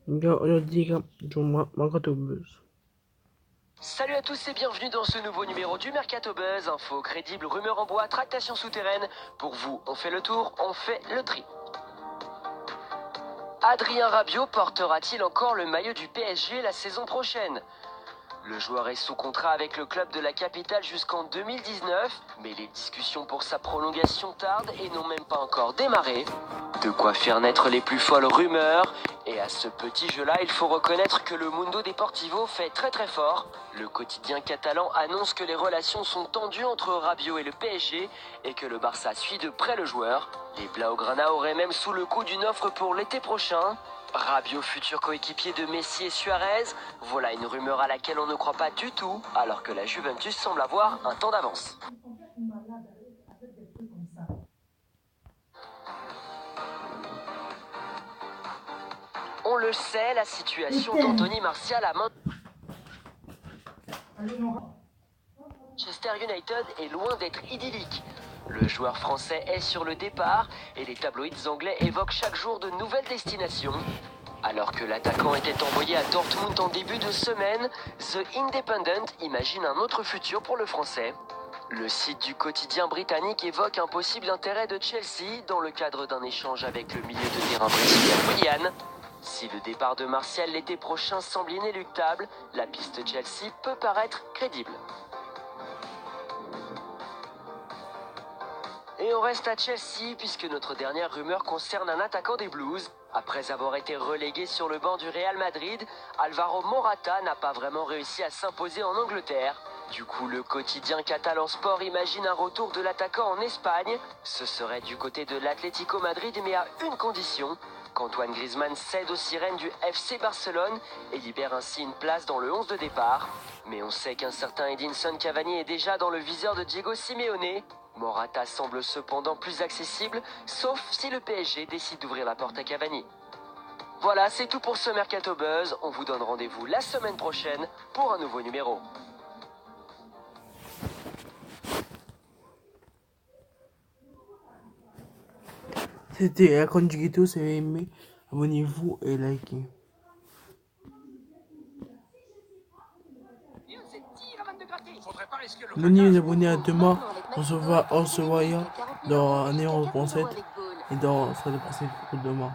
io dica Mercato Buzz. Salut à tous et bienvenue dans ce nouveau numéro du Mercato Buzz. Info crédible, rumeurs en bois, tractations souterraines. Pour vous, on fait le tour, on fait le tri. Adrien Rabiot portera-t-il encore le maillot du PSG la saison prochaine ? Le joueur est sous contrat avec le club de la capitale jusqu'en 2019, mais les discussions pour sa prolongation tardent et n'ont même pas encore démarré. De quoi faire naître les plus folles rumeurs. Et à ce petit jeu-là, il faut reconnaître que le Mundo Deportivo fait très très fort. Le quotidien catalan annonce que les relations sont tendues entre Rabiot et le PSG et que le Barça suit de près le joueur. Les Blaugrana auraient même sous le coup d'une offre pour l'été prochain. Rabiot, futur coéquipier de Messi et Suarez, voilà une rumeur à laquelle on ne croit pas du tout, alors que la Juventus semble avoir un temps d'avance. On le sait, la situation d'Anthony Martial à Manchester United est loin d'être idyllique. Le joueur français est sur le départ et les tabloïds anglais évoquent chaque jour de nouvelles destinations. Alors que l'attaquant était envoyé à Dortmund en début de semaine, The Independent imagine un autre futur pour le français. Le site du quotidien britannique évoque un possible intérêt de Chelsea dans le cadre d'un échange avec le milieu de terrain brésilien Willian. Si le départ de Martial l'été prochain semble inéluctable, la piste Chelsea peut paraître crédible. Et on reste à Chelsea puisque notre dernière rumeur concerne un attaquant des Blues. Après avoir été relégué sur le banc du Real Madrid, Alvaro Morata n'a pas vraiment réussi à s'imposer en Angleterre. Du coup, le quotidien catalan Sport imagine un retour de l'attaquant en Espagne. Ce serait du côté de l'Atlético Madrid, mais à une condition, qu'Antoine Griezmann cède aux sirènes du FC Barcelone et libère ainsi une place dans le 11 de départ. Mais on sait qu'un certain Edinson Cavani est déjà dans le viseur de Diego Simeone. Morata semble cependant plus accessible, sauf si le PSG décide d'ouvrir la porte à Cavani. Voilà, c'est tout pour ce Mercato Buzz. On vous donne rendez-vous la semaine prochaine pour un nouveau numéro. C'était la chronique du ghetto, si vous avez aimé, abonnez-vous et likez. Venez vous abonner à demain, on se voit dans un numéro 37 et dans ça de passer pour demain.